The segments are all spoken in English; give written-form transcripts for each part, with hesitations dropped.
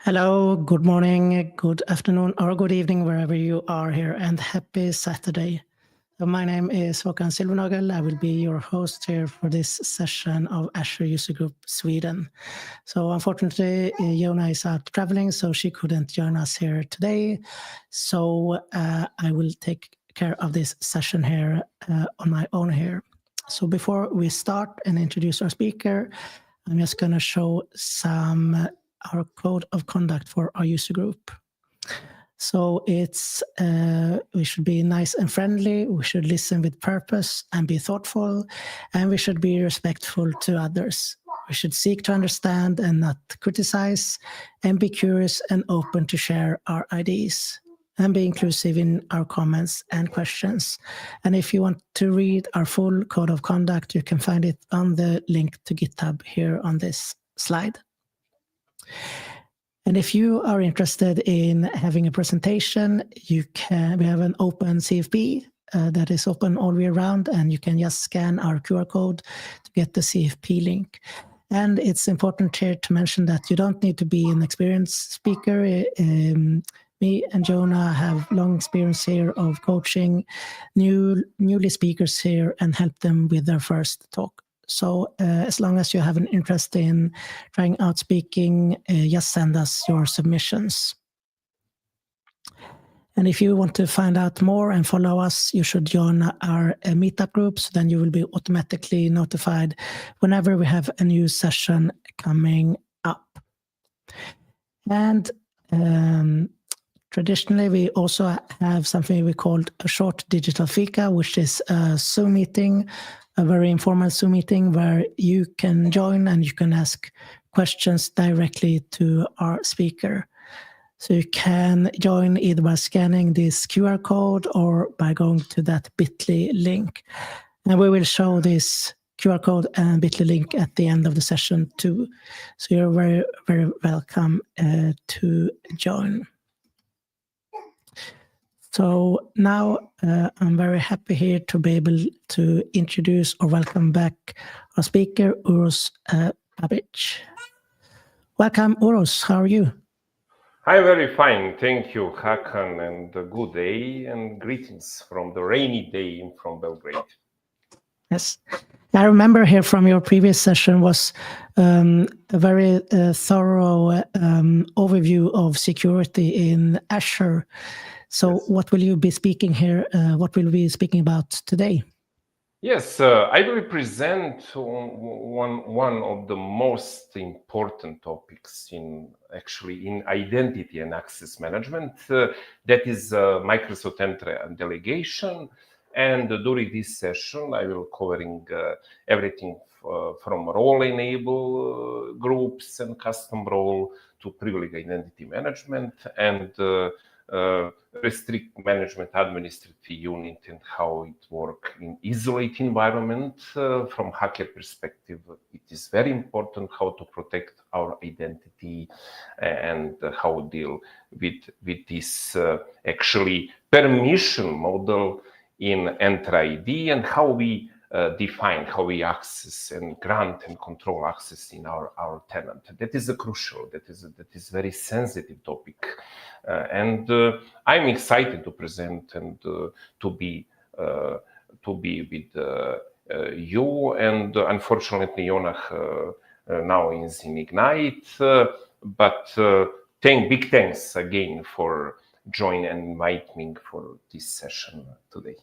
Hello, good morning, good afternoon, or good evening, wherever you are here, and happy Saturday. So my name is Håkan Silvernagel. I will be your host here for this session of Azure User Group Sweden. So unfortunately, Jona is out traveling, so she couldn't join us here today. So I will take care of this session here on my own here. So before we start and introduce our speaker, I'm just going to show our code of conduct for our user group. So it's we should be nice and friendly, we should listen with purpose and be thoughtful, and we should be respectful to others. We should seek to understand and not criticize, and be curious and open to share our ideas, and be inclusive in our comments and questions. And if you want to read our full code of conduct, you can find it on the link to GitHub here on this slide. And if you are interested in having a presentation, we have an open CFP that is open all year round, and you can just scan our QR code to get the CFP link. And it's important here to mention that you don't need to be an experienced speaker. Me and Jona have long experience here of coaching newly speakers here and help them with their first talk. So as long as you have an interest in trying out speaking, just send us your submissions. And if you want to find out more and follow us, you should join our meetup groups. Then you will be automatically notified whenever we have a new session coming up. And traditionally, we also have something we called a short digital fika, which is a Zoom meeting, a very informal Zoom meeting where you can join and you can ask questions directly to our speaker. So you can join either by scanning this QR code or by going to that bit.ly link. And we will show this QR code and bit.ly link at the end of the session too. So you're very, very welcome to join. So now I'm very happy here to be able to introduce or welcome back our speaker, Uros Babic. Welcome, Uros. How are you? I'm very fine. Thank you, Hakan, and a good day and greetings from the rainy day from Belgrade. Yes. I remember here from your previous session was a very thorough overview of security in Azure. So yes. What will you be speaking here? What will we be speaking about today? Yes, I will present one of the most important topics in identity and access management. That is Microsoft Entra ID Delegation. And during this session, I will covering everything from role enable groups and custom role to privileged identity management and restrict management administrative unit and how it works in isolate environment. From hacker perspective, it is very important how to protect our identity and how deal with this actually permission model in Entra ID and how we define, how we access and grant and control access in our tenant. That is a crucial, that is very sensitive topic. And I'm excited to present and to be with you. And unfortunately, Jonah now is in Ignite. But big thanks again for joining and inviting me for this session today.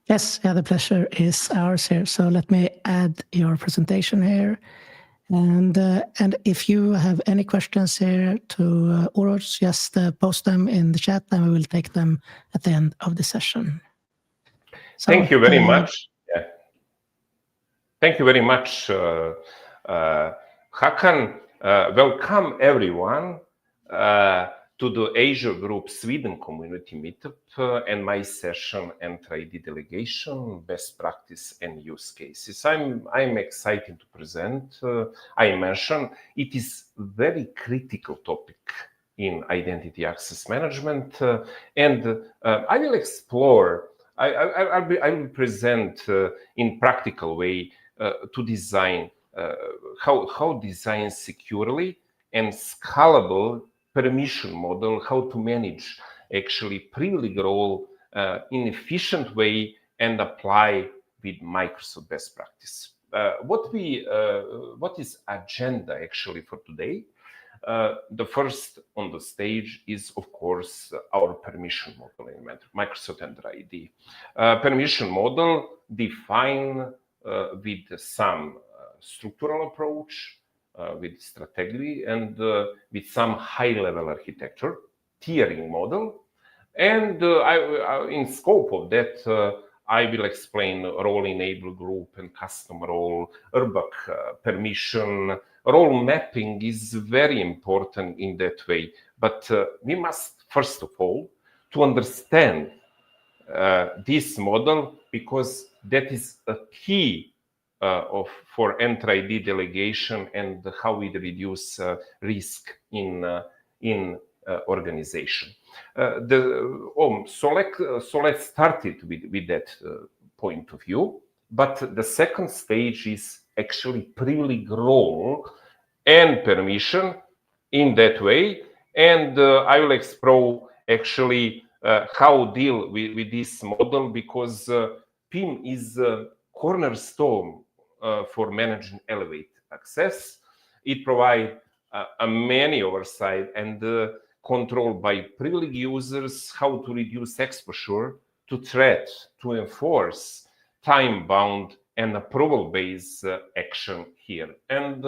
Yes, the pleasure is ours here. So let me add your presentation here. And if you have any questions here to Uros, just post them in the chat and we will take them at the end of the session. So, thank you very much. Yeah. Thank you very much, Hakan. Welcome everyone to the Azure Group Sweden Community Meetup and my session, Entra ID Delegation, Best Practice and Use Cases. I'm excited to present. I mentioned it is very critical topic in identity access management, and I will explore. I will present in practical way to design how design securely and scalable permission model, how to manage actually privilege role in efficient way and apply with Microsoft best practice. What is agenda actually for today? The first on the stage is, of course, our permission model in Microsoft Entra ID. Permission model define with some structural approach, with strategy, and with some high-level architecture, tiering model. And in scope of that, I will explain role enable group and custom role, RBAC permission. Role mapping is very important in that way, but we must first of all to understand this model, because that is a key for Entra ID delegation and how we reduce risk in organization. So let's start it with that point of view. But the second stage is actually privilege role and permission in that way. And I will explore actually how deal with this model, because PIM is a cornerstone for managing elevate access. It provides a many oversight and control by privileged users, how to reduce exposure to threat, to enforce time-bound and approval-based action here. And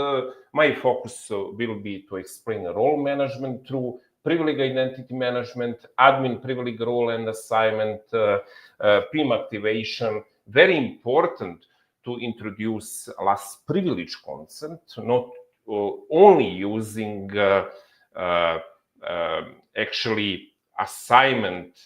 my focus will be to explain role management through privilege identity management, admin privilege role and assignment, PIM activation. Very important to introduce last privilege consent, not only using actually assignment,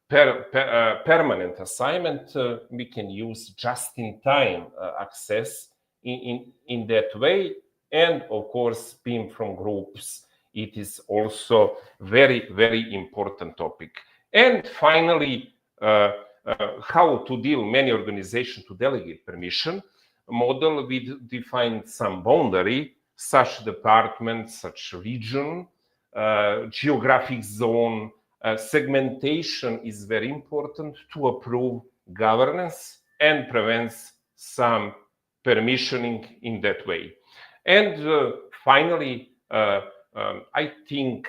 permanent assignment. We can use just-in-time access in that way. And of course, PIM from groups, it is also very, very important topic. And finally, how to deal many organizations to delegate permission model. We define some boundary, such department, such region, geographic zone. Segmentation is very important to approve governance and prevents some permissioning in that way. And finally, I think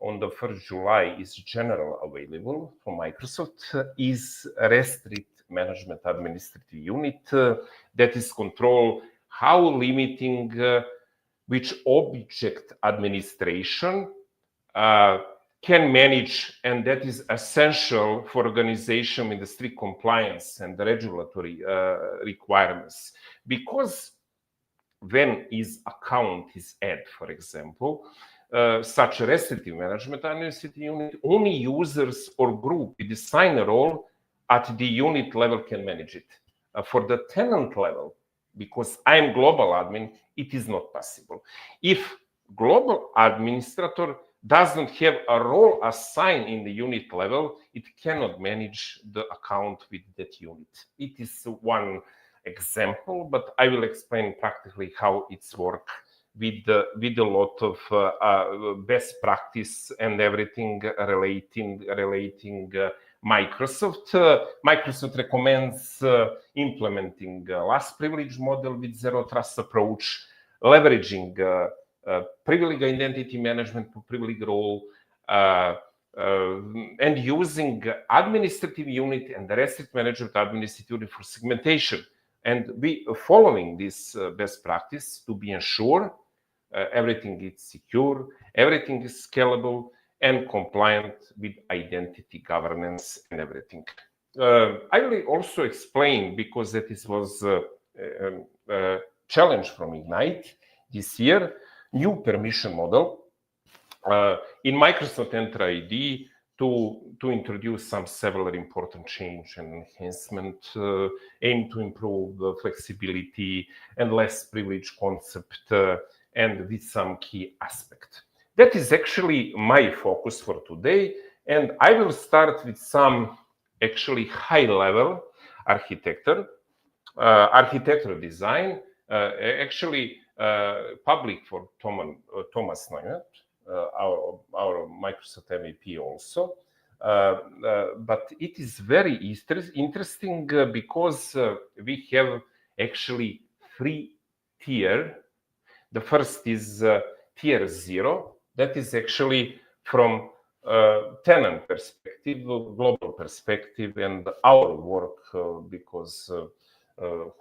on the 1st July is general available from Microsoft, is restrict management administrative unit that is control how limiting which object administration can manage, and that is essential for organization with the strict compliance and the regulatory requirements. Because when his account is added, for example, such a restrictive management administrative unit, only users or group with the signer role at the unit level can manage it. For the tenant level, because I'm global admin, it is not possible. If global administrator doesn't have a role assigned in the unit level, it cannot manage the account with that unit. It is one example, but I will explain practically how it's work with a lot of best practice and everything relating Microsoft. Microsoft recommends implementing last privilege model with zero trust approach, leveraging privilege identity management for privilege role, and using administrative unit and the restrict management administrative unit for segmentation. And we following this best practice to be ensured everything is secure, everything is scalable and compliant with identity governance and everything. I will also explain, because that was a challenge from Ignite this year, new permission model in Microsoft Entra ID to introduce some several important change and enhancement aim to improve the flexibility and less privilege concept and with some key aspect. That is actually my focus for today, and I will start with some actually high-level architecture design, actually public for Thomas Neuert, our Microsoft MVP also. But it is very interesting because we have actually 3 tiers. The first is tier 0. That is actually from tenant perspective, global perspective, and our work because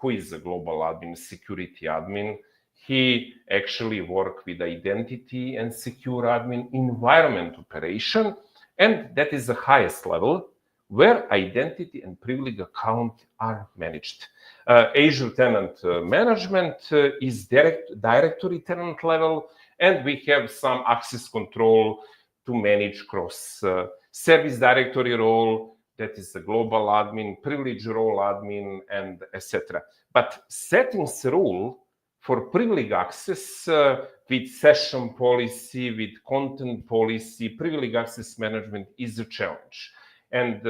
who is a global admin, security admin? He actually work with identity and secure admin environment operation, and that is the highest level where identity and privilege account are managed. Azure tenant management is directory tenant level, and we have some access control to manage cross service directory role, that is the global admin, privilege role admin, and etc. But settings rule for privilege access with session policy, with content policy, privilege access management is a challenge. And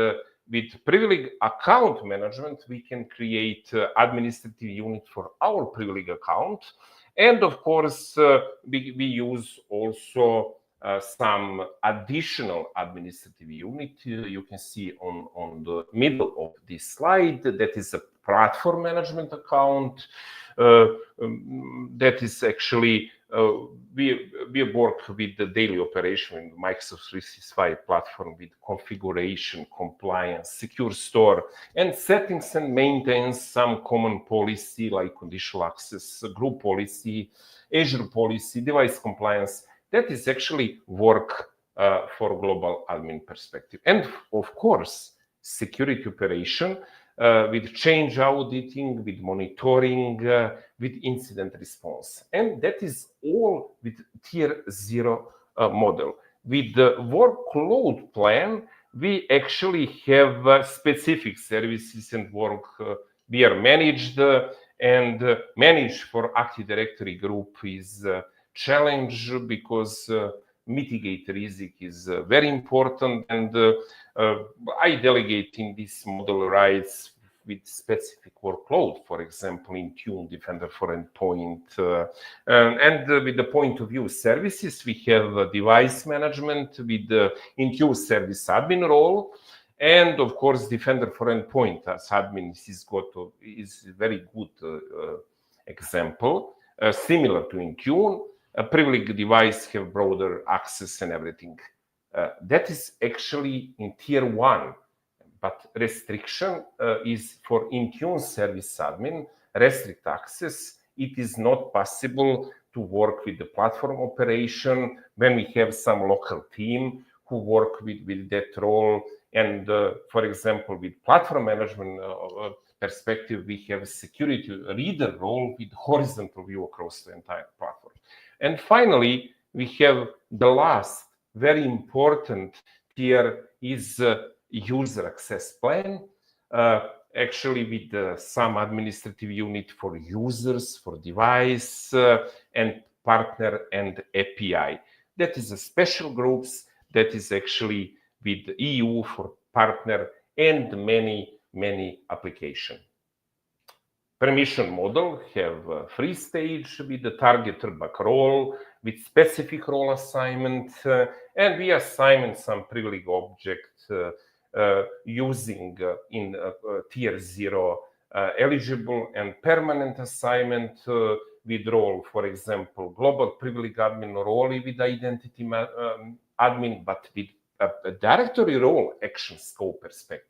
with privilege account management, we can create administrative unit for our privilege account. And of course, we use also some additional administrative unit. You can see on the middle of this slide, that is a platform management account. That is actually, we work with the daily operation in Microsoft 365 platform with configuration, compliance, secure store, and settings and maintains some common policy like conditional access, group policy, Azure policy, device compliance. That is actually work for global admin perspective. And of course, security operation with change auditing, with monitoring, with incident response. And that is all with tier 0 model. With the workload plan, we actually have specific services and work we are managed, and managed for Active Directory group is challenge because mitigate risk is very important, and I delegate in this model rights with specific workload, for example, Intune, Defender for Endpoint, and with the point of view services, we have device management with the Intune service admin role, and of course, Defender for Endpoint as admin is a very good example, similar to Intune. A privileged device have broader access and everything. That is actually in tier 1, but restriction is for Intune service admin, restrict access. It is not possible to work with the platform operation when we have some local team who work with that role. And for example, with platform management perspective, we have a security reader role with horizontal view across the entire platform. And finally, we have the last very important tier is user access plan, actually with some administrative unit for users, for device, and partner and API. That is a special groups that is actually with EU for partner and many applications. Permission model have 3 stage with the target back role, with specific role assignment, and we assign some privilege object using in tier 0 eligible and permanent assignment with role, for example, global privilege admin role with identity admin, but with a directory role action scope perspective.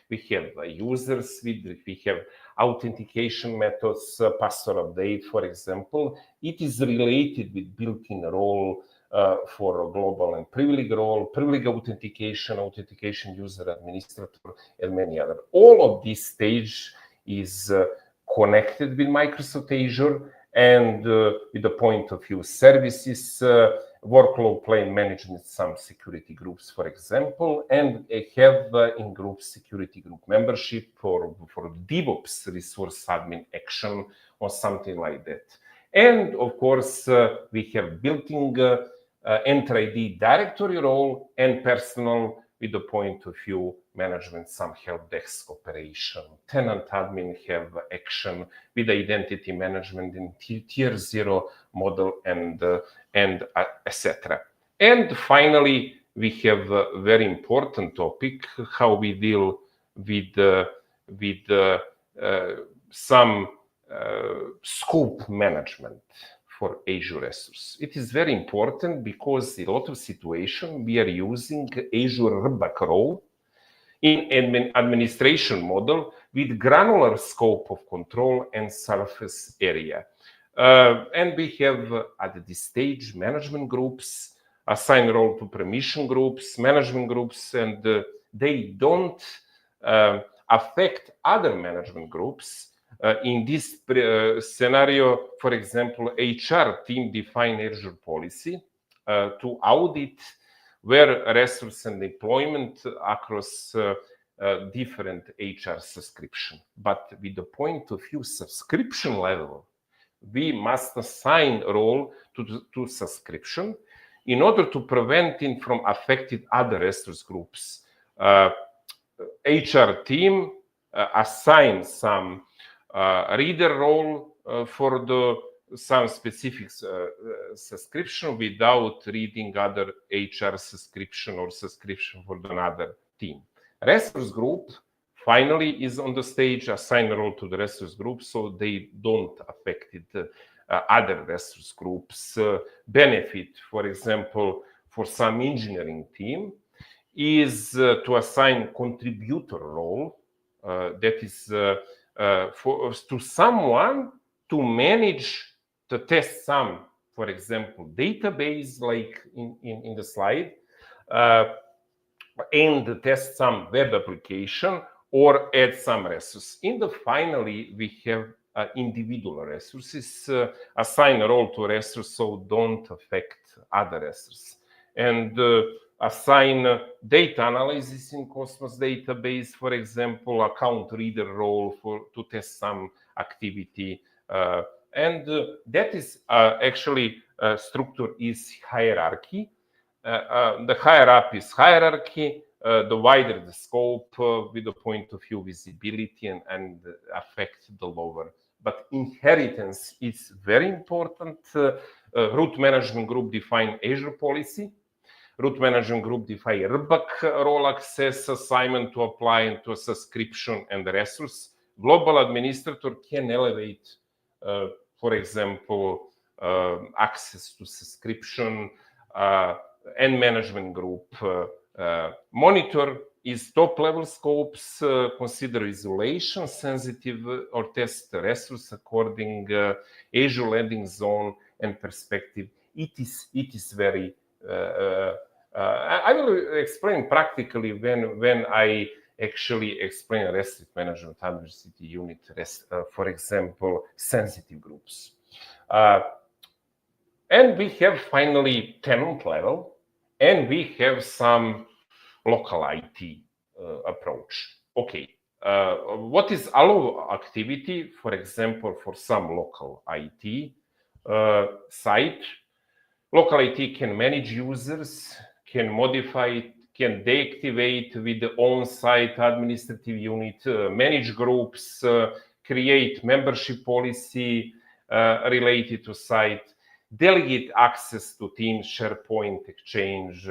We have users, we have authentication methods, password update, for example. It is related with built-in role for global and privilege role, privilege authentication user administrator, and many other. All of this stage is connected with Microsoft Azure, and with the point of view services, workload plan management, some security groups, for example, and have in group security group membership for DevOps resource admin action or something like that. And of course, we have built-in Entra ID directory role and personal with the point of view management, some help desk operation, tenant admin have action with identity management in tier 0 model and etc. And finally, we have a very important topic, how we deal with some scope management for Azure resource. It is very important because in a lot of situations we are using Azure RBAC role in administration model with granular scope of control and surface area. And we have at this stage management groups, assign role to permission groups, management groups, and they don't affect other management groups. In this scenario, for example, HR team define Azure policy to audit where resource and deployment across different HR subscription. But with the point of view subscription level, we must assign a role to subscription in order to prevent it from affecting other resource groups. HR team assign some reader role for some specific subscription without reading other HR subscription or subscription for another team. Resource group finally is on the stage, assign a role to the resource group so they don't affect it, other resource groups. Benefit, for example, for some engineering team is to assign contributor role, that is to someone to manage to test some, for example, database like in the slide, and test some web application or add some resources. In the finally, we have individual resources, assign a role to resource so don't affect other resources. And assign data analysis in Cosmos database, for example, account reader role to test some activity. And that is actually structure is hierarchy. The higher up is hierarchy, the wider the scope with the point of view visibility and affect the lower. But inheritance is very important. Root management group define Azure policy. Root management group define RBAC role access assignment to apply into a subscription and resource. Global administrator can elevate, for example, access to subscription and management group. Monitor is top level scopes, consider isolation, sensitive or test resource according Azure landing zone and perspective. It is very I will explain practically when I actually explain REST management adversity unit, for example, sensitive groups. And we have finally tenant level, and we have some local IT approach. Okay, what is allow activity, for example, for some local IT site? Local IT can manage users, can modify, can deactivate with the on-site administrative unit, manage groups, create membership policy related to site, delegate access to Teams, SharePoint, Exchange,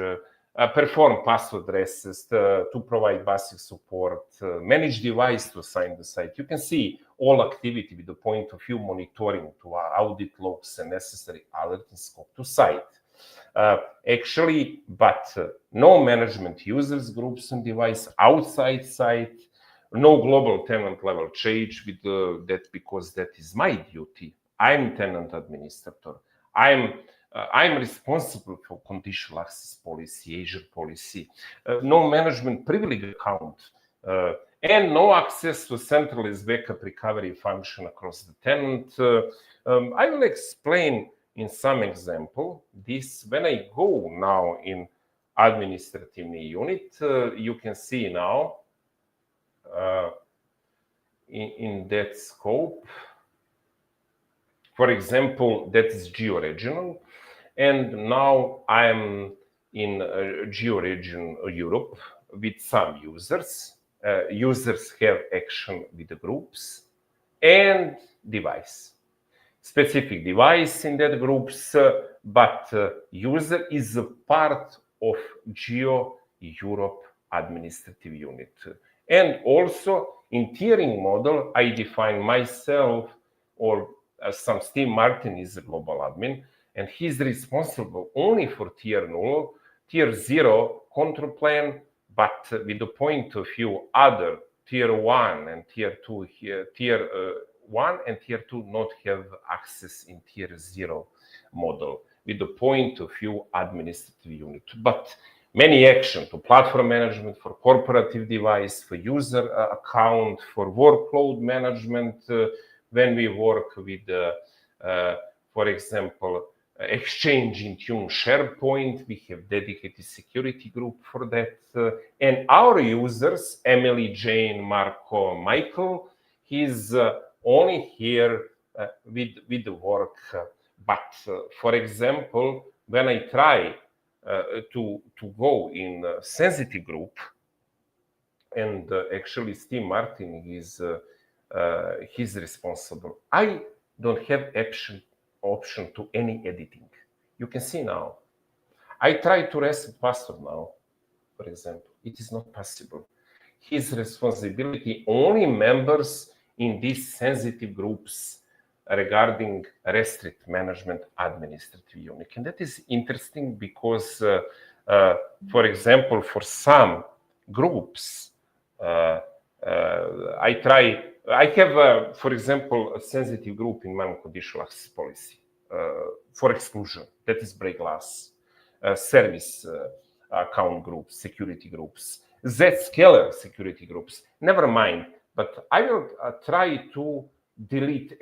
perform password resets to provide basic support, manage device to assign the site. You can see all activity with the point of view monitoring to audit logs and necessary alerting scope to site. Actually, but no management users, groups and device outside site, no global tenant level change with that because that is my duty. I'm tenant administrator. I'm responsible for conditional access policy, Azure policy, no management privilege account, and no access to centralized backup recovery function across the tenant. I will explain in some example this when I go now in administrative unit. You can see now in that scope, for example, that is geo-regional. And now I'm in geo-region Europe with some users. Users have action with the groups and device. Specific device in that groups but user is a part of Geo-Europe administrative unit. And also in tiering model, I define myself, or some Steve Martin is a global admin, and he's responsible only for tier 0, tier 0 control plan, but with the point of view other tier 1 and tier 2 here, tier 1 and tier 2 not have access in tier 0 model with the point of view administrative unit. But many action to platform management, for corporative device, for user account, for workload management, when we work with, for example, Exchange, Intune, SharePoint, we have dedicated security group for that. And our users, Emily, Jane, Marco, Michael, he's only here with the work. But for example, when I try to go in a sensitive group, and actually Steve Martin is he's responsible. I don't have option to any editing. You can see now. I try to reset password now, for example. It is not possible. His responsibility only members in these sensitive groups regarding restrict management administrative unit. And that is interesting because, for example, for some groups, I have, for example, a sensitive group in non-conditional access policy for exclusion. That is break glass, service account groups, security groups, Zscaler security groups. Never mind, but I will try to delete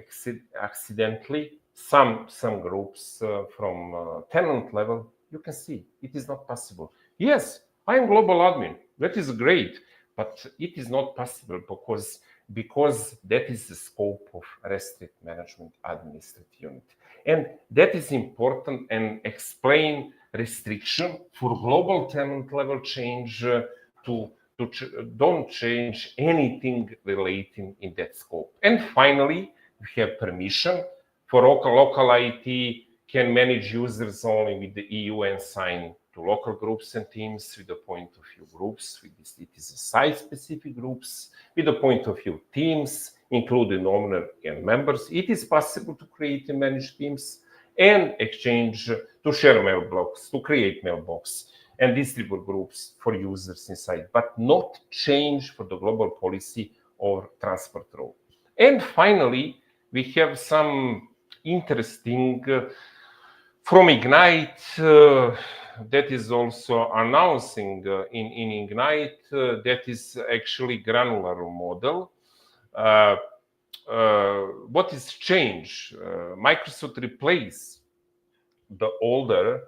accidentally some groups from tenant level. You can see it is not possible. Yes, I am global admin. That is great. But it is not possible because that is the scope of restrict management administrative unit. And that is important and explain restriction for global tenant level change to don't change anything relating in that scope. And finally, we have permission for local IT can manage users only with the EU and sign to local groups and teams with the point of view groups. With this, it is a site-specific groups with the point of view teams, including owner and members. It is possible to create and manage teams and exchange to share mailbox, to create mailbox and distribute groups for users inside, but not change for the global policy or transport role. And finally, we have some interesting from Ignite that is also announcing in Ignite that is actually granular model. What is changed? Microsoft replaced the older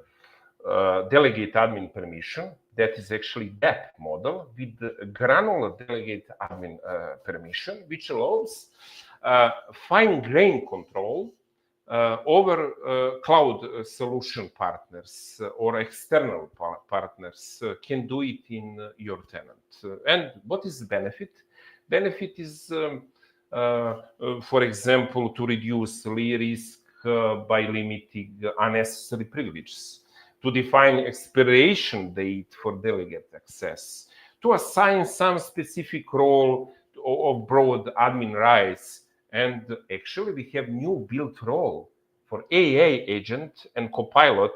delegate admin permission, that is actually that model, with the granular delegate admin permission, which allows fine-grained control over cloud solution partners or external partners can do it in your tenant. And what is the benefit? Benefit is, for example, to reduce risk by limiting unnecessary privileges, to define expiration date for delegate access, to assign some specific role of broad admin rights. And actually, we have new built role for AI agent and Copilot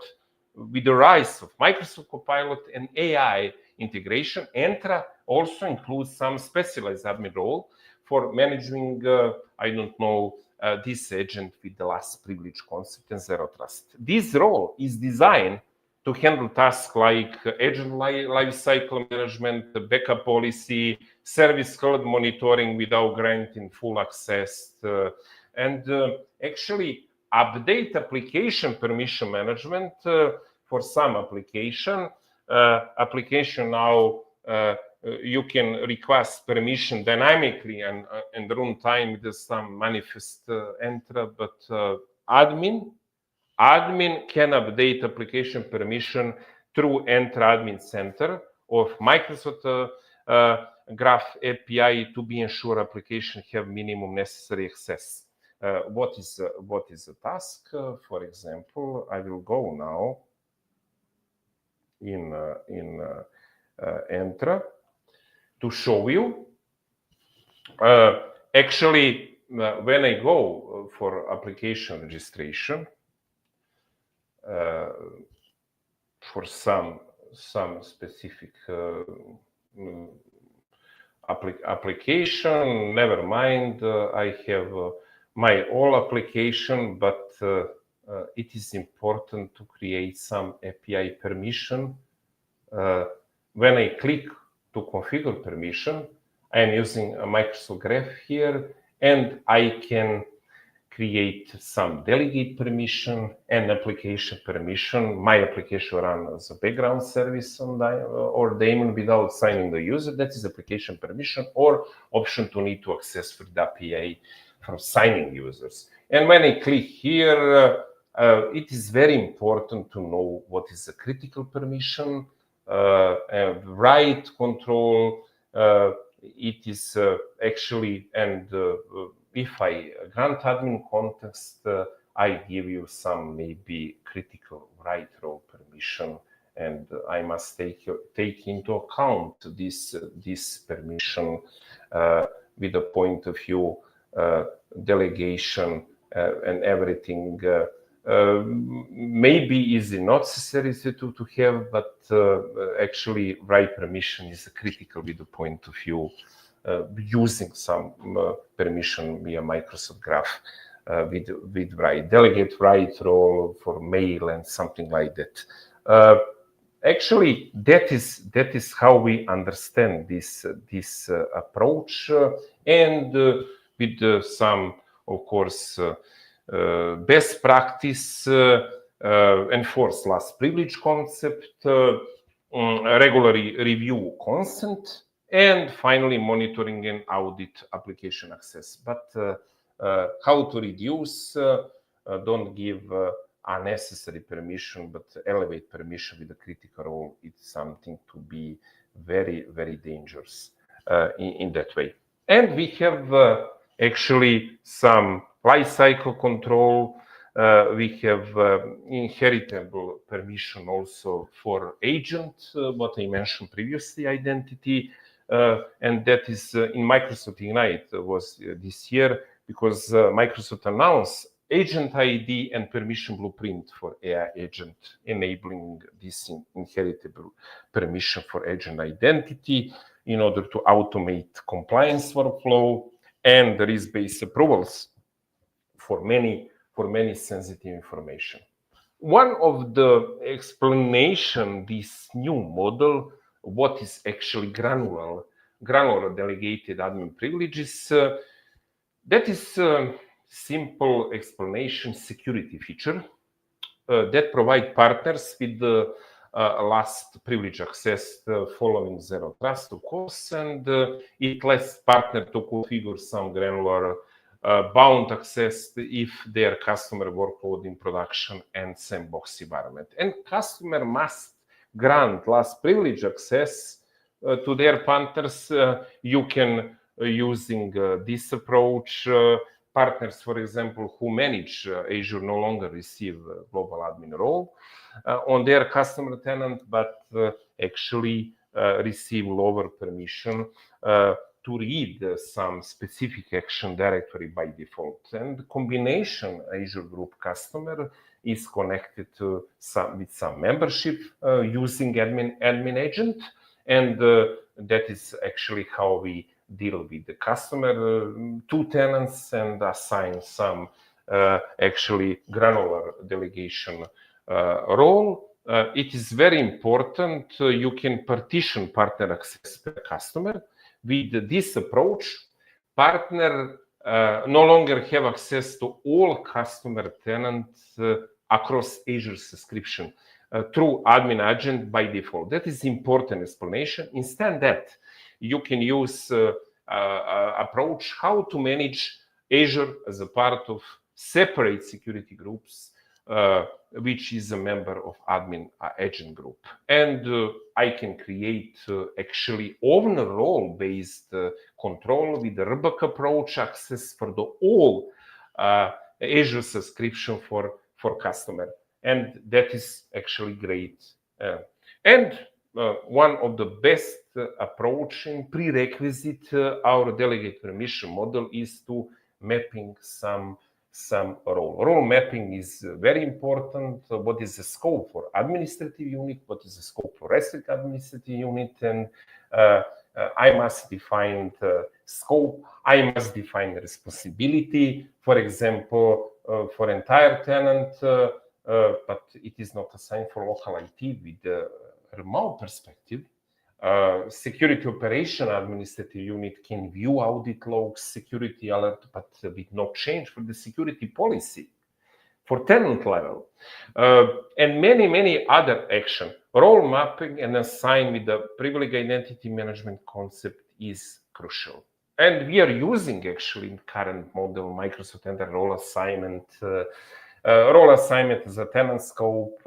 with the rise of Microsoft Copilot and AI integration. Entra also includes some specialized admin role for managing, I don't know, this agent with the last privilege concept and zero trust. This role is designed to handle tasks like agent lifecycle management, the backup policy, service code monitoring without granting full access, and actually update application permission management for some application. Application now you can request permission dynamically and runtime with some manifest Entra, but admin can update application permission through Entra Admin Center of Microsoft Graph API to be ensure application have minimum necessary access. what is the task? For example, I will go now in Entra to show you. Actually, when I go for application registration for some specific application, never mind, I have my all application, but it is important to create some API permission. When I click to configure permission, I am using a Microsoft Graph here, and I can create some delegate permission and application permission. My application runs as a background service on or daemon without signing the user. That is application permission, or option to need to access for the API from signing users. And when I click here, it is very important to know what is a critical permission, write control. It is actually, and if I grant admin context, I give you some maybe critical write role permission, and I must take into account this permission with the point of view delegation and everything. Maybe is not necessary to have, but actually write permission is critical with the point of view using some permission via Microsoft Graph with write, delegate write role for mail and something like that. Actually, that is how we understand this approach, and with some, of course, best practice, enforce last privilege concept, regularly review consent, and finally monitoring and audit application access. But how to reduce, don't give unnecessary permission, but elevate permission with a critical role. It's something to be very, very dangerous in that way. And we have actually some lifecycle control. We have inheritable permission also for agent, what I mentioned previously, identity. And that is in Microsoft Ignite was this year, because Microsoft announced Agent ID and permission blueprint for AI agent, enabling this inheritable permission for agent identity in order to automate compliance workflow and risk-based approvals for many sensitive information. One of the explanation, this new model, what is actually granular delegated admin privileges, that is simple explanation security feature that provide partners with the last privilege access following zero trust, of course, and it lets partner to configure some granular bound access if their customer workload in production and sandbox environment. And customer must grant last privilege access to their partners. You can, using this approach, partners, for example, who manage Azure no longer receive global admin role on their customer tenant, but actually receive lower permission to read some specific action directory by default. And the combination Azure Group customer is connected to with some membership using admin agent, and that is actually how we deal with the customer, two tenants, and assign some actually granular delegation role. It is very important. You can partition partner access per customer. With this approach, partner no longer have access to all customer tenants across Azure subscription through admin agent by default. That is important explanation. Instead that, you can use approach how to manage Azure as a part of separate security groups, which is a member of admin agent group. And I can create actually owner role based control with the RBAC approach, access for the all Azure subscription for customer, and that is actually great. And one of the best approach and prerequisite our delegate permission model is to mapping some role. Role mapping is very important. What is the scope for administrative unit? What is the scope for restrict administrative unit? And I must define the scope. I must define the responsibility. For example, for entire tenant, but it is not assigned for local IT with the remote perspective. Security operation administrative unit can view audit logs, security alert, but with no change for the security policy for tenant level. And many other action. Role mapping and assign with the privileged identity management concept is crucial. And we are using actually in current model Microsoft Entra role assignment. Role assignment is a tenant scope,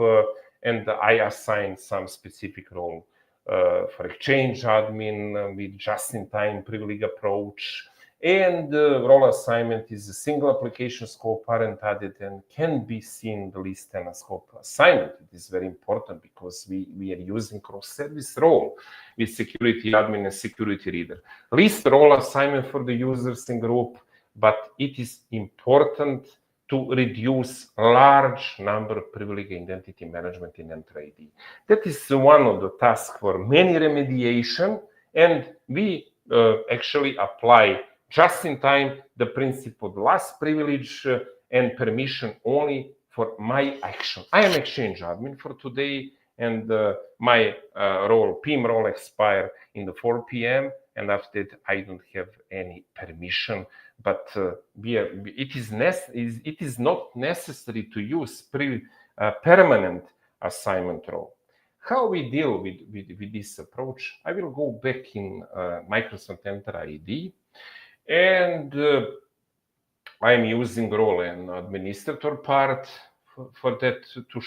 and I assign some specific role for exchange admin with just-in-time privilege approach. And role assignment is a single application scope parent added and can be seen the list tenant scope assignment. It is very important because we are using cross-service role with security admin and security reader. List role assignment for the users in group, but it is important to reduce large number of privileged identity management in Entra ID. That is one of the tasks for many remediation, and we actually apply just in time the principle last privilege and permission only for my action. I am exchange admin for today, and my PIM role expire in the 4 p.m. and after that I don't have any permission. But it is not necessary to use permanent assignment role. How we deal with this approach? I will go back in Microsoft Entra ID, and I'm using role and administrator part for that to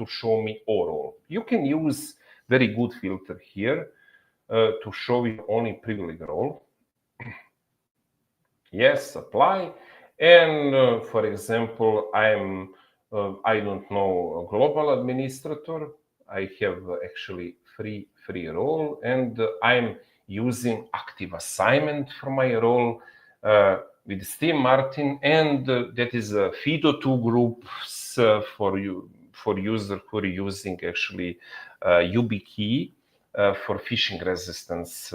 show me all role. You can use very good filter here to show you only privileged role. Yes, apply. And for example, I don't know, a global administrator. I have actually free role, and I'm using active assignment for my role with Steve Martin, and that is a FIDO2 groups for user who are using actually YubiKey for phishing resistance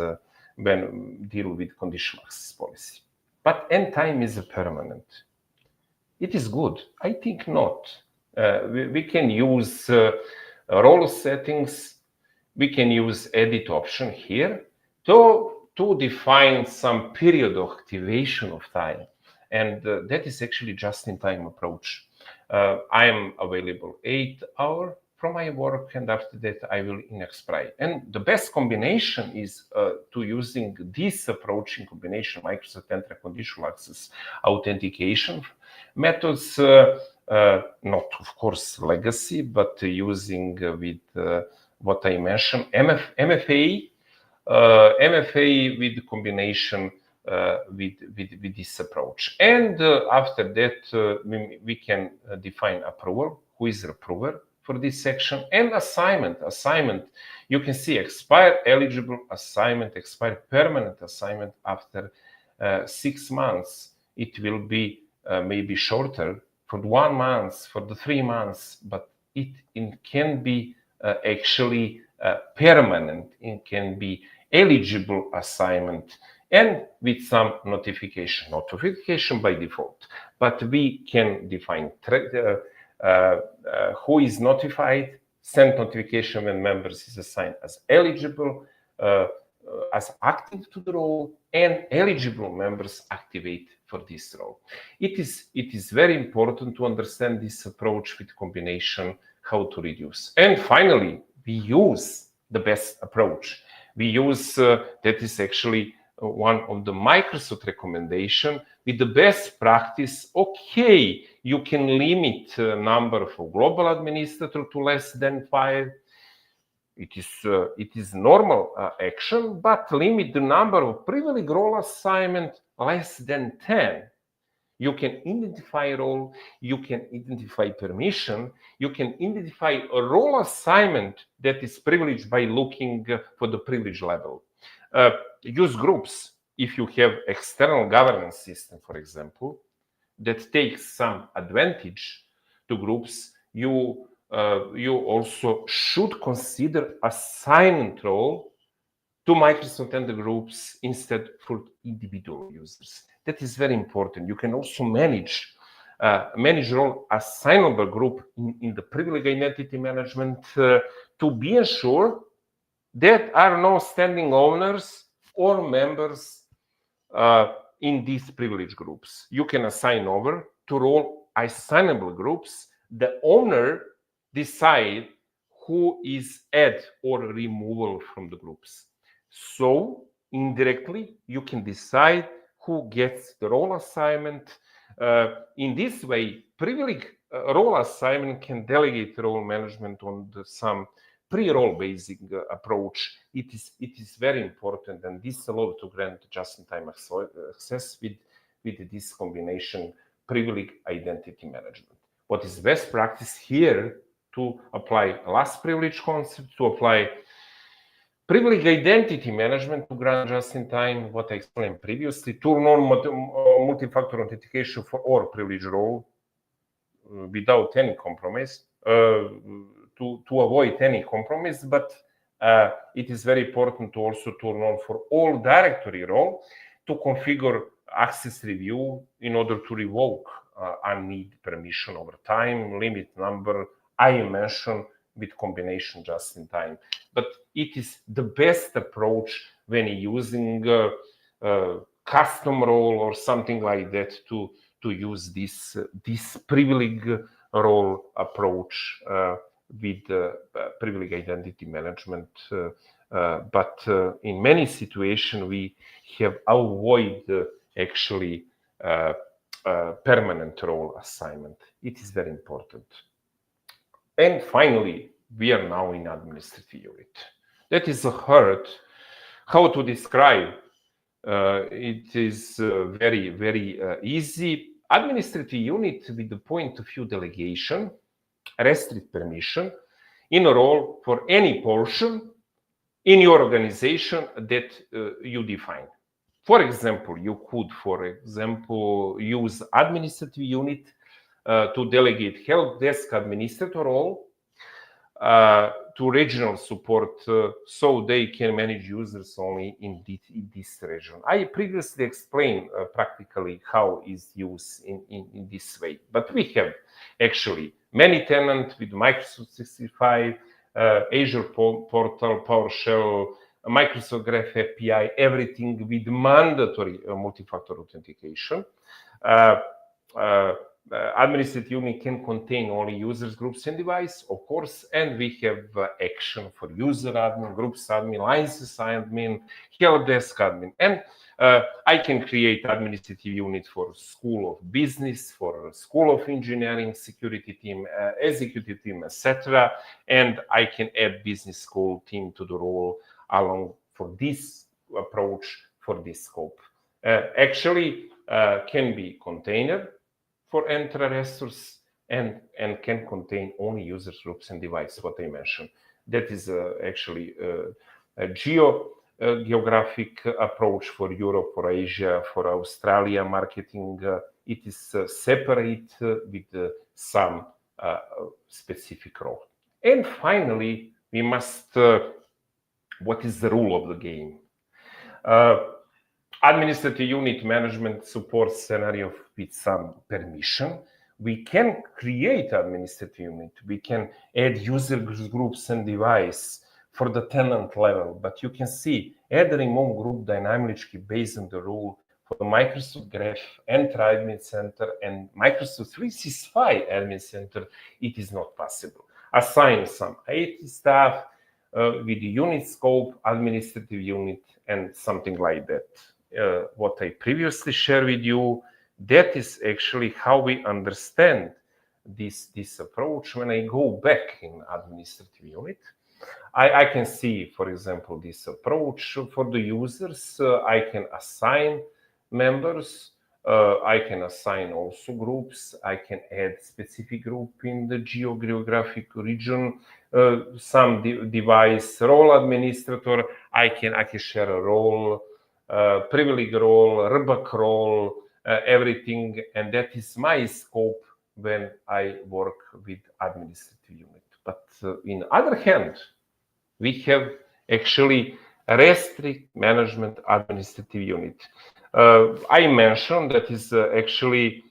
when deal with conditional access policy. But end time is permanent. It is good. I think not. We can use role settings. We can use edit option here to define some period of activation of time. And that is actually just-in-time approach. I am available 8 hours from my work, and after that I will in expire. And the best combination is to using this approach in combination Microsoft Entra conditional access authentication methods, not of course legacy, but using with what I mentioned, MFA with combination with this approach. And after that we can define approver, who is the approver for this section, and assignment. You can see expire eligible assignment, expire permanent assignment after 6 months. It will be maybe shorter for 1 month, for the 3 months, but it can be actually permanent. It can be eligible assignment, and with some notification by default. But we can define who is notified, send notification when members is assigned as eligible, as active to the role, and eligible members activate for this role. It is very important to understand this approach with combination, how to reduce. And finally, we use the best approach. We use, that is actually one of the Microsoft recommendation with the best practice. Okay, you can limit number of global administrator to less than 5. It is normal action, but limit the number of privileged role assignment less than 10. You can identify a role, you can identify permission, you can identify a role assignment that is privileged by looking for the privilege level. Use groups. If you have external governance system, for example, that takes some advantage to groups, you also should consider assignment role to Microsoft Entra groups instead for individual users. That is very important. You can also manage role assignable group in the privileged identity management to be ensured that are no standing owners or members in these privileged groups. You can assign over to role assignable groups. The owner decide who is add or removal from the groups. So indirectly, you can decide who gets the role assignment. In this way, privileged role assignment can delegate role management on some pre-role basic approach. It is very important, and this allows to grant just-in-time access with this combination privileged identity management. What is best practice here to apply last privilege concept, to apply privileged identity management to grant just-in-time, what I explained previously, turn on multi-factor authentication for all privilege role without any compromise, to avoid any compromise, but it is very important to also turn on for all directory role to configure access review in order to revoke unneeded permission over time, limit number I mentioned with combination just in time. But it is the best approach when using custom role or something like that to use this privileged role approach with privileged identity management. But in many situations, we have avoided actually permanent role assignment. It is very important. And finally, we are now in administrative unit. That is hard. How to describe? It is very, very easy. Administrative unit with the point of view delegation, restrict permission in a role for any portion in your organization that you define. For example, you could, use administrative unit to delegate help desk administrator role to regional support so they can manage users only in this region. I previously explained practically how is used in this way, but we have actually many tenants with Microsoft 365, Azure Portal, PowerShell, Microsoft Graph API, everything with mandatory multi-factor authentication. Administrative unit can contain only users, groups, and device, of course, and we have action for user admin, groups admin, licenses admin, help desk admin, and I can create administrative unit for School of Business, for School of Engineering, security team, executive team, etc., and I can add business school team to the role along for this approach, for this scope. Actually, can be container for Entra resource and can contain only users, groups, and devices, what I mentioned. That is actually a geographic approach for Europe, for Asia, for Australia marketing. It is separate with some specific role. And finally, we must, what is the rule of the game? Administrative unit management support scenario with some permission. We can create administrative unit. We can add user groups and device for the tenant level, but you can see add and remove group dynamically based on the rule for the Microsoft Graph, Entra Admin Center, and Microsoft 365 Admin Center. It is not possible. Assign some IT staff with the unit scope, administrative unit, and something like that. What I previously shared with you, that is actually how we understand this approach. When I go back in administrative unit, I can see, for example, this approach for the users. I can assign members. I can assign also groups. I can add specific group in the geographic region. Some device role administrator. I can share a role, privilege role, RBAC role, everything, and that is my scope when I work with administrative unit. But in other hand, we have actually restrict management administrative unit. I mentioned that is actually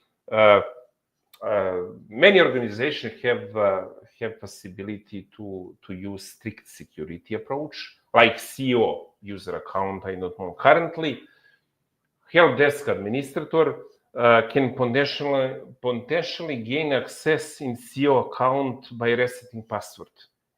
many organizations have possibility to use strict security approach, like CEO user account. I don't know currently. Help desk administrator can potentially gain access in CEO account by resetting password.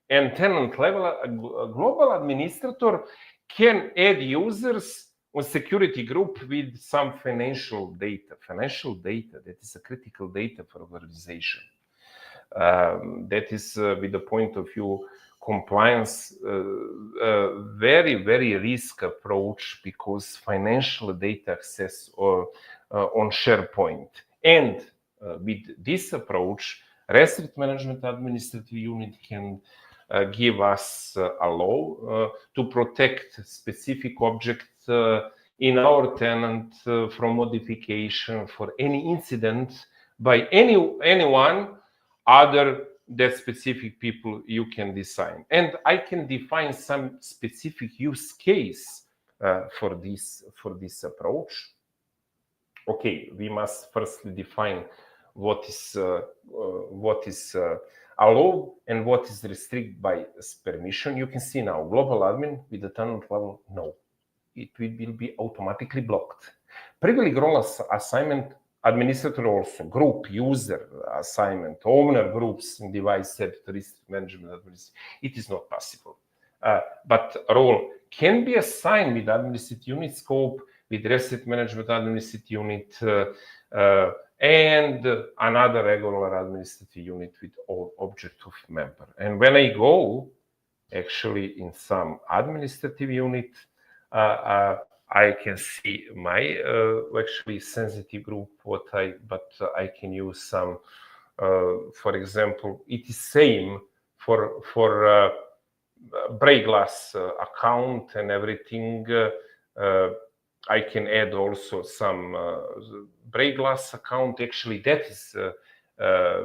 And tenant level, a global administrator can add users on security group with some financial data. Financial data, that is a critical data for organization. That is, with the point of view compliance, very, very risk approach, because financial data access on SharePoint. And with this approach, restrict management administrative unit can give us a law to protect specific objects in our tenant from modification for any incident by anyone other that specific people you can design. And I can define some specific use case for this approach. Okay, we must firstly define what is allowed and what is restricted by permission. You can see now global admin with the tenant level, no, it will be automatically blocked. Privilege role assignment, administrator also, group, user assignment, owner groups in device set, risk management, it is not possible. But role can be assigned with administrative unit scope, with reset management administrative unit, and another regular administrative unit with all object of member. And when I go actually in some administrative unit, I can see my actually sensitive group, but I can use some, for example, it is same for break glass account and everything. I can add also some break glass account. Actually, that is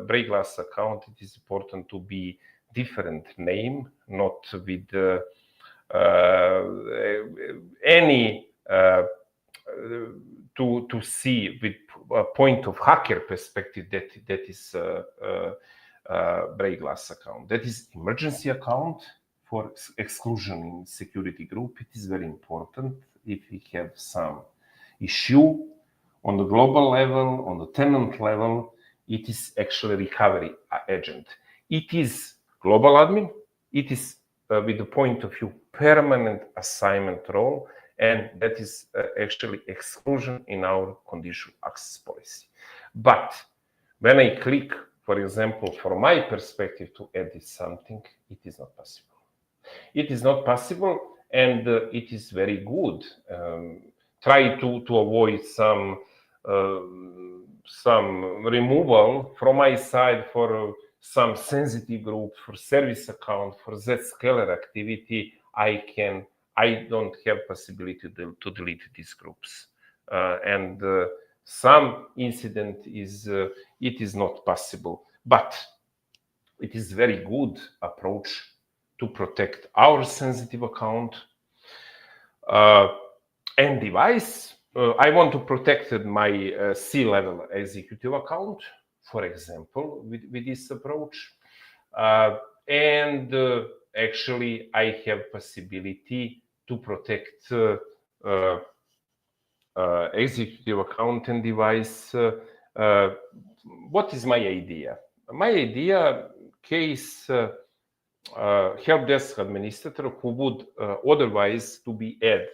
break glass account. It is important to be different name, not with any to see with a point of hacker perspective that is break glass account. That is emergency account for exclusion in security group. It is very important if we have some issue on the global level, on the tenant level. It is actually recovery agent. It is global admin. It is with the point of view permanent assignment role, and that is actually exclusion in our conditional access policy. But when I click, for example, from my perspective to edit something, it is not possible. It is not possible, and it is very good. Try to avoid some removal from my side for some sensitive group, for service account, for Zscaler activity. I don't have possibility to delete these groups, and some incident is it is not possible, but it is very good approach to protect our sensitive account and device. I want to protect my C-level executive account, for example, with this approach. And actually, I have possibility to protect executive account and device. What is my idea? My idea case help desk administrator who would otherwise to be add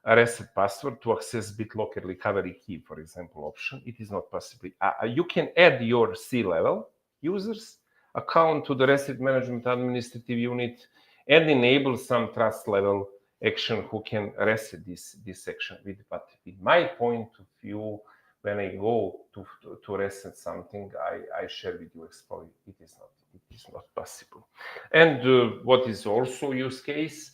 a reset password to access BitLocker recovery key, for example, option. It is not possible. You can add your C-level users account to the reset management administrative unit and enable some trust level action who can reset this section. But with my point of view, when I go to reset something, I share with you exploit. It is not possible. And what is also use case?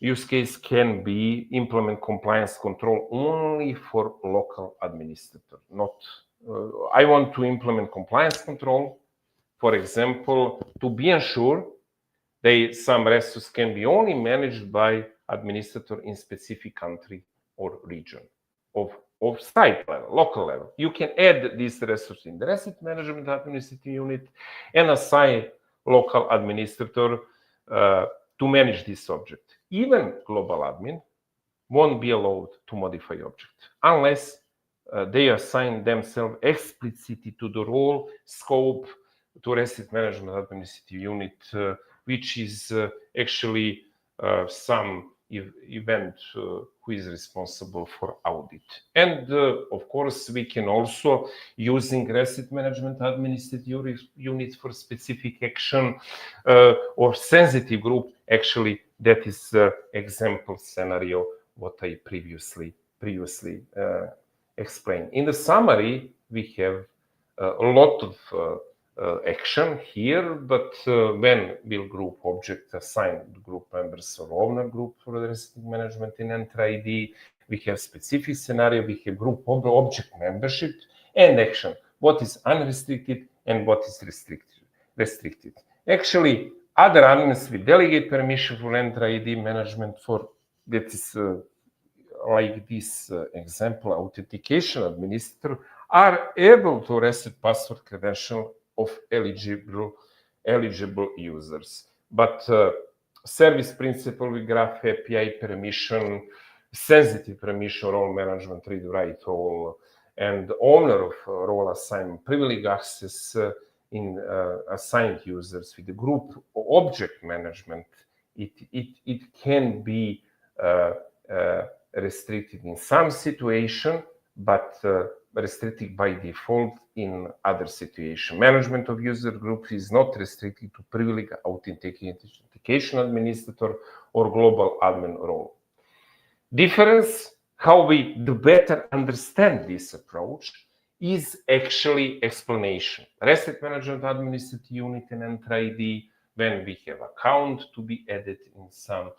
Use case can be implement compliance control only for local administrator. Not I want to implement compliance control, for example, to be ensured some resources can be only managed by administrator in specific country or region of site level, local level. You can add this resource in the asset management administrative unit and assign local administrator to manage this object. Even global admin won't be allowed to modify object unless they assign themselves explicitly to the role, scope, to asset management administrative unit, which is actually some event who is responsible for audit. And of course, we can also using asset management administrative unit for specific action or sensitive group. Actually, that is example scenario what I previously explained. In the summary, we have a lot of action here, but when will group object assign group members or owner group for the risk management in Entra ID, we have specific scenario, we have group object membership and action, what is unrestricted and what is restricted. Actually, other admins with delegate permission for Entra ID management for that is like this example, authentication administrator are able to reset password credential of eligible users. But service principal with graph API permission, sensitive permission, role management, read write role, and owner of role assignment, privilege access in assigned users with the group object management, it can be restricted in some situation, but restricted by default in other situation. Management of user groups is not restricted to privilege authentication administrator or global admin role. Difference, how we do better understand this approach is actually explanation. Asset management administrative unit in Entra ID, when we have account to be added in some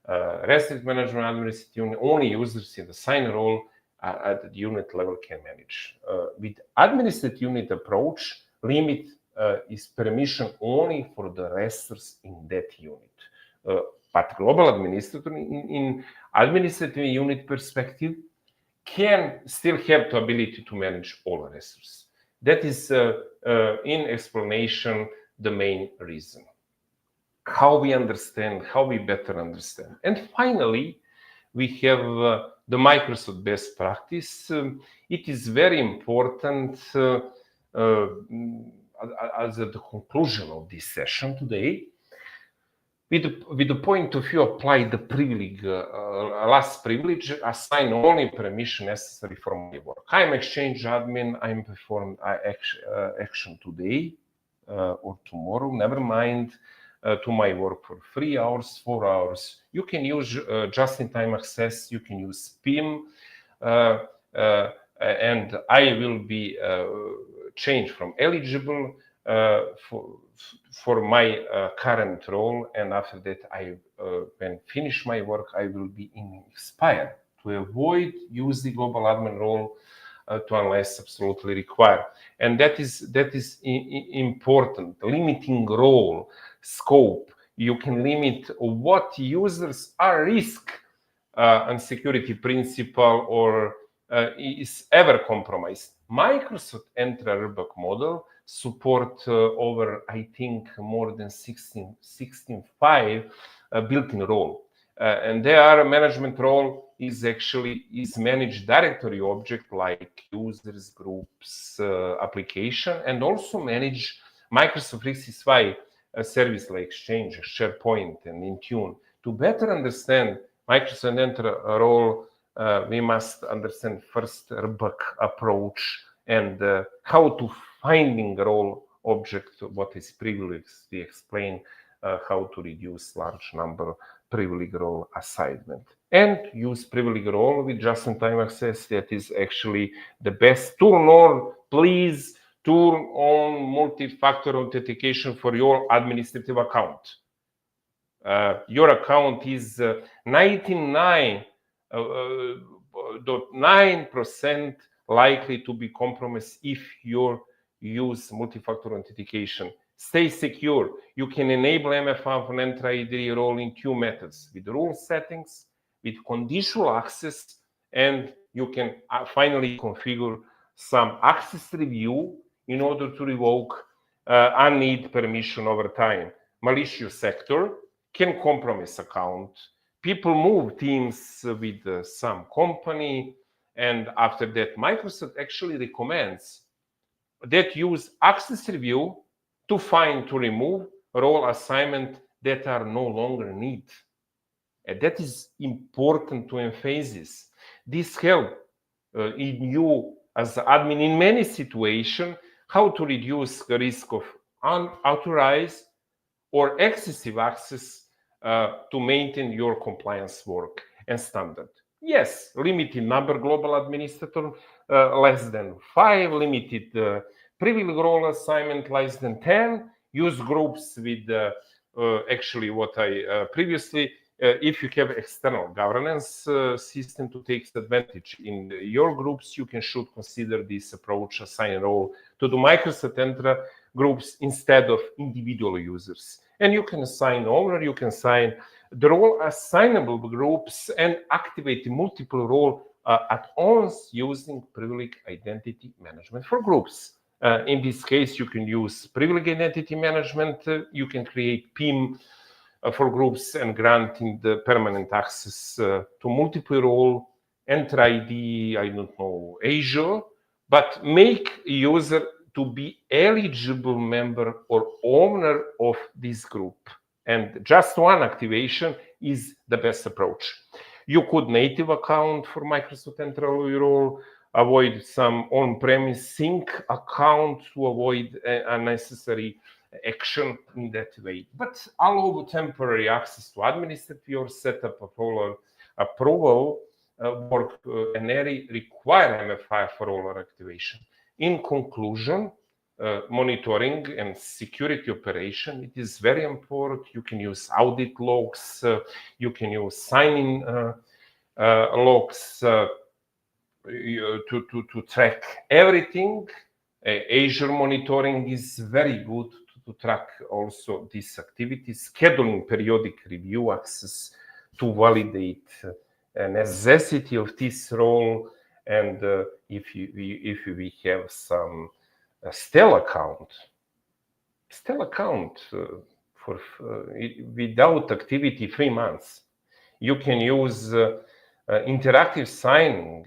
asset management administrative unit, only users in the sign role at the unit level can manage. With administrative unit approach, limit is permission only for the resters in that unit. But global administrator in administrative unit perspective can still have the ability to manage all resters. That is in explanation the main reason. How we understand, how we better understand. And finally, we have the Microsoft best practice. It is very important as the conclusion of this session today. With the point of view, apply the privilege, last privilege, assign only permission necessary for my work. I'm Exchange admin, I'm performing action today or tomorrow, never mind. To my work for 3 hours, 4 hours. You can use just-in-time access, you can use PIM, and I will be changed from eligible for my current role, and after that, when finish my work, I will be in expire to avoid use the global admin role to unless absolutely required. And that is important. Limiting role, scope. You can limit what users are risk and security principle or is ever compromised. Microsoft Entra RBAC model support over, I think, more than 16.5 built-in role. And their management role is managed directory object like users, groups, application, and also manage Microsoft 365 service like Exchange, SharePoint, and Intune. To better understand Microsoft Entra role, we must understand first RBAC approach and how to finding role object, what is previously explained how to reduce large number privilege role assignment. And use privilege role with just-in-time access. That is actually the best. Turn on, please, turn on multi-factor authentication for your administrative account. Your account is 99.9% likely to be compromised if you use multi-factor authentication. Stay secure. You can enable MFA on Entra ID role in two methods: with rule settings, with conditional access, and you can finally configure some access review in order to revoke unneeded permission over time. Malicious sector can compromise account. People move teams with some company, and after that, Microsoft actually recommends that use access review to find, to remove role assignment that are no longer needed. And that is important to emphasize. This help in you as admin in many situations how to reduce the risk of unauthorized or excessive access to maintain your compliance work and standard. Yes, limited number global administrator, less than 5, limited privilege role assignment less than 10, use groups with actually what I previously, if you have external governance system to take advantage in your groups, you should consider this approach, assign role to the Microsoft Entra groups instead of individual users. And you can assign owner, you can assign the role assignable groups and activate multiple role at once using privilege identity management for groups. In this case, you can use privilege identity management. You can create PIM for groups and granting the permanent access to multiple role, Entra ID, I don't know, Azure, but make user to be eligible member or owner of this group. And just one activation is the best approach. You could native account for Microsoft Entra role, avoid some on-premise sync account to avoid unnecessary action in that way. But allow temporary access to administrate your setup approval work and require MFI for all activation. In conclusion, monitoring and security operation, it is very important. You can use audit logs, you can use sign-in logs to track everything. Azure monitoring is very good to track also these activities. Scheduling periodic review access to validate necessity of this role, and if we have some stale account for without activity 3 months, you can use interactive signing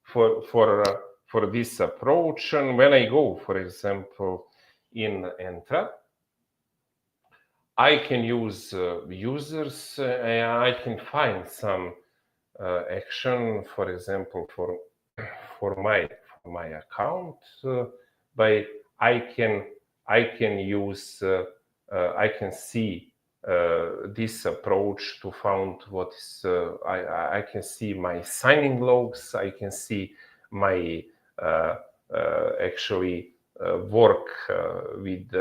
for this approach. And when I go, for example, in Entra, I can use users, I can find some action, for example, for my account, by I can use I can see this approach to find what is I can see my signing logs, I can see my actually work with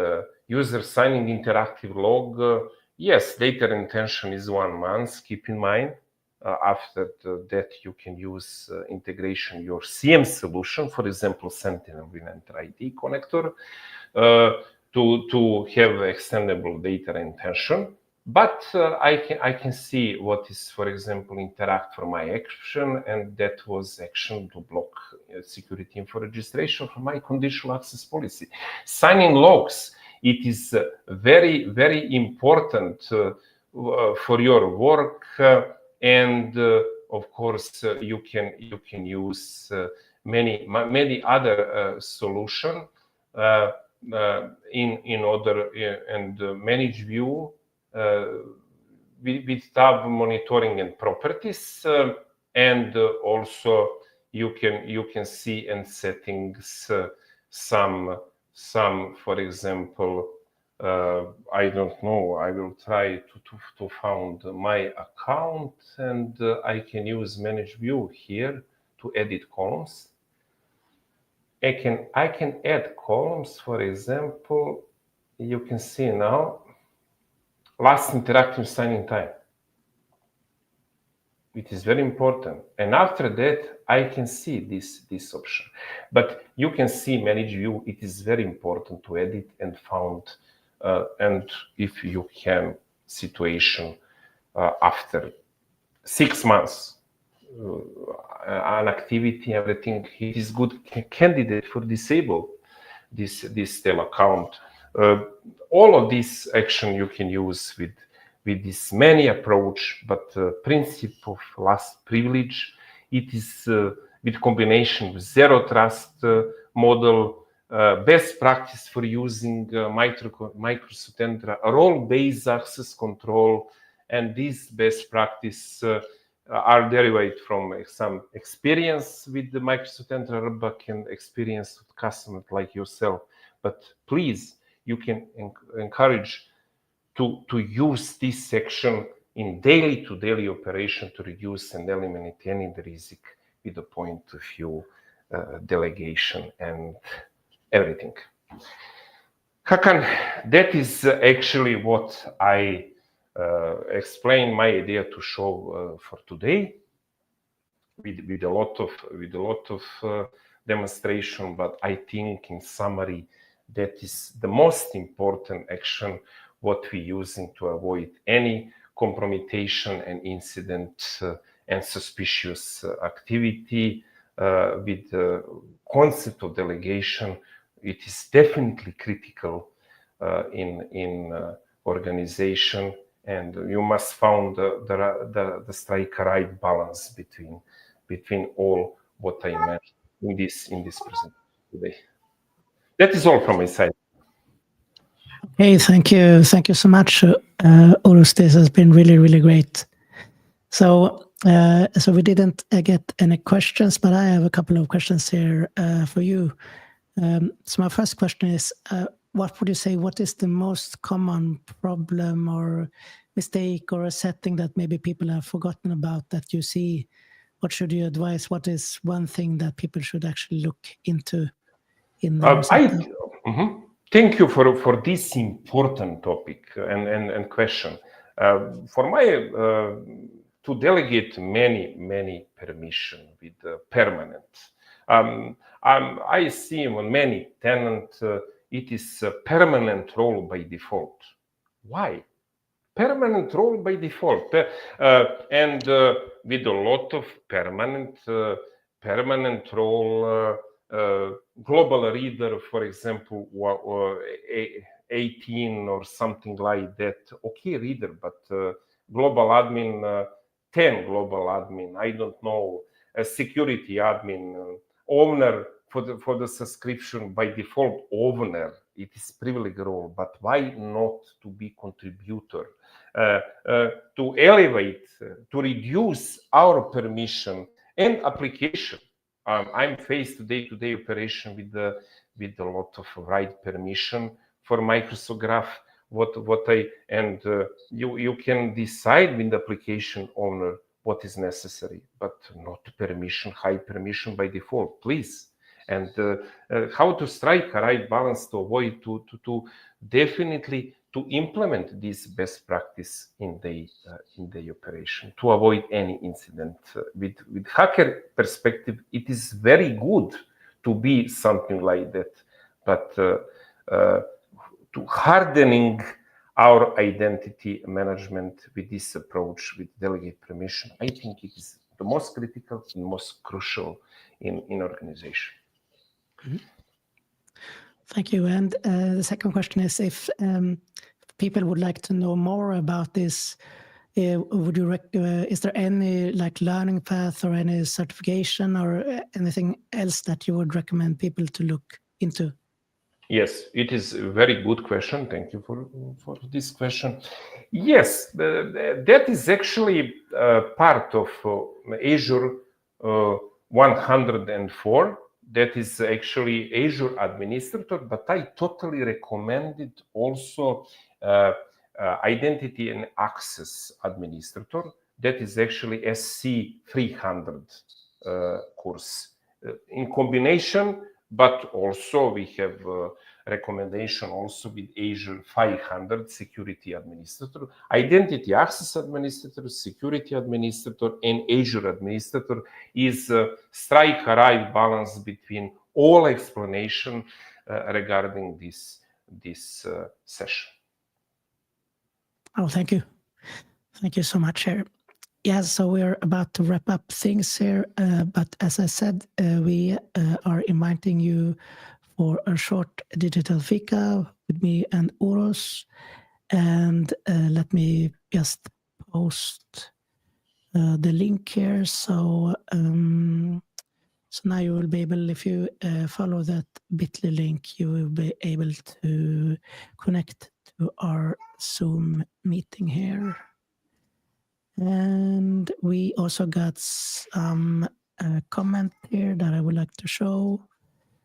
user signing interactive log. Yes, data retention is 1 month, keep in mind. After that, you can use integration your CM solution, for example, Sentinel with Entra ID connector, to have extendable data retention. But I can see what is, for example, interact for my action, and that was action to block security info registration for my conditional access policy. Signing logs, it is very, very important for your work. And of course, you can use many other solutions in order and manage view with tab monitoring and properties, and also you can see in settings some for example I don't know, I will try to find my account, and I can use manage view here to edit columns. I can add columns, for example, you can see now, last interactive signing time. It is very important. And after that, I can see this option. But you can see manage view, it is very important to edit and found, and if you can, situation after 6 months, an activity, everything, it is good candidate for disable this stale account. All of this action you can use with this many approach, but principle of last privilege, it is with combination with zero trust model, best practice for using Microsoft Entra role-based access control, and this best practice are derived from some experience with the Microsoft Entra Babic and experience with customers like yourself. But please, you can encourage to use this section in daily operation to reduce and eliminate any risk with the point of view delegation and everything. Hakan, that is actually what I explain my idea to show for today with a lot of demonstration, but I think in summary that is the most important action what we're using to avoid any compromission and incident and suspicious activity. With the concept of delegation, it is definitely critical in organization, and you must find the strike right balance between all what I mentioned in this presentation today. That is all from my side. Okay, thank you so much, Uros. This has been really great. So we didn't get any questions, but I have a couple of questions here for you. So my first question is, what would you say, what is the most common problem or mistake or a setting that maybe people have forgotten about that you see? What should you advise? What is one thing that people should actually look into in their setup? Thank you for this important topic and question. For my to delegate many permission with permanent. I see on many tenants it is a permanent role by default. Why? Permanent role by default, and with a lot of permanent role. Global reader, for example, 18 or something like that. Okay, reader, but global admin, 10 global admin. I don't know, a security admin, owner for the subscription by default. Owner, it is privileged role, but why not to be contributor? To elevate, to reduce our permission and application. I'm faced day-to-day operation with a lot of write permission for Microsoft Graph. You can decide with the application owner what is necessary, but not permission, high permission by default, please. And how to strike a right balance to avoid to definitely to implement this best practice in the operation to avoid any incident. With hacker perspective, it is very good to be something like that, but to hardening our identity management with this approach with delegate permission, I think it is the most critical and most crucial in organization. Mm-hmm. Thank you. And the second question is, if people would like to know more about this, would you is there any learning path or any certification or anything else that you would recommend people to look into? Yes, it is a very good question. Thank you for this question. Yes, that is actually part of Azure 104, that is actually Azure Administrator, but I totally recommended also Identity and Access Administrator. That is actually SC300 course in combination, but also we have recommendation also with Azure 500 Security Administrator, Identity Access Administrator, Security Administrator, and Azure Administrator is strike a right balance between all explanation regarding this session. Oh, thank you. Thank you so much here. Yeah, so we're about to wrap up things here, but as I said, we are inviting you for a short digital fika with me and Uros, and let me just post the link here. So now you will be able, if you follow that bit.ly link, you will be able to connect to our Zoom meeting here. And we also got some comment here that I would like to show.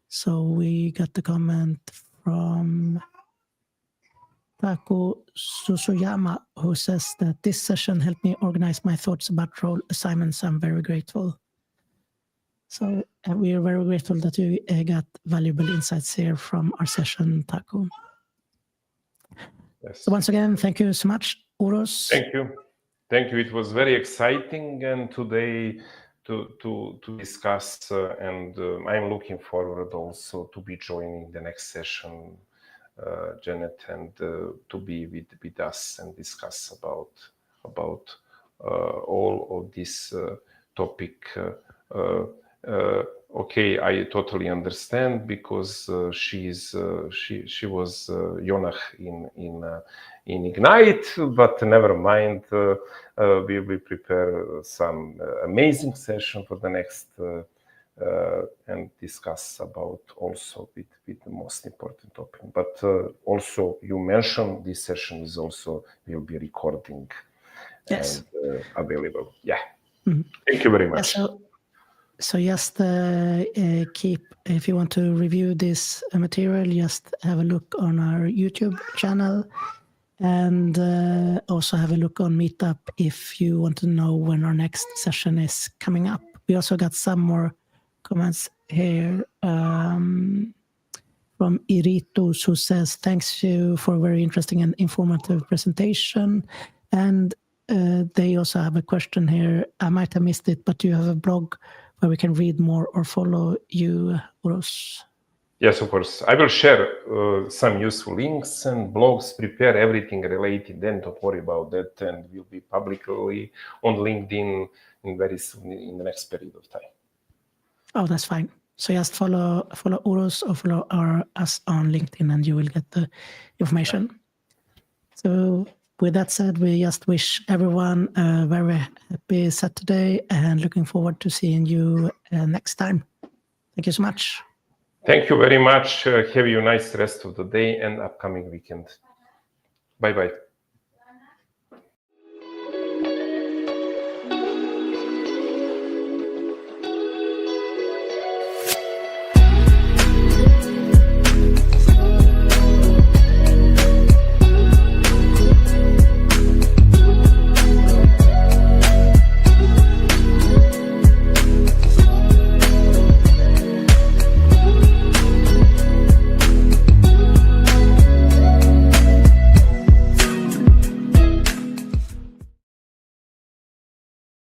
So we got the comment from Taku Susuyama, who says that this session helped me organize my thoughts about role assignments. I'm very grateful. So we are very grateful that you got valuable insights here from our session, Taku. Yes. So once again, thank you so much, Uros. Thank you. Thank you. It was very exciting, and today to discuss, and I'm looking forward also to be joining the next session, Janet, and to be with us and discuss about all of this topic. Okay, I totally understand, because she was Jonah in Ignite, but never mind. We will prepare some amazing session for the next and discuss about also with the most important topic. But also you mentioned this session is also will be recording, yes, and available. Yeah. Mm-hmm. Thank you very much. Yeah, so just keep, if you want to review this material, just have a look on our YouTube channel, and also have a look on Meetup if you want to know when our next session is coming up. We also got some more comments here from Iritos, who says, thanks you for a very interesting and informative presentation. And they also have a question here. I might have missed it, but do you have a blog where we can read more or follow you, Uros? Yes, of course. I will share some useful links and blogs, prepare everything related, then don't worry about that, and will be publicly on LinkedIn very soon, in the next period of time. Oh, that's fine. So just follow Uros or follow us on LinkedIn, and you will get the information. So with that said, we just wish everyone a very happy Saturday, and looking forward to seeing you next time. Thank you so much. Thank you very much. Have a nice rest of the day and upcoming weekend. Bye-bye.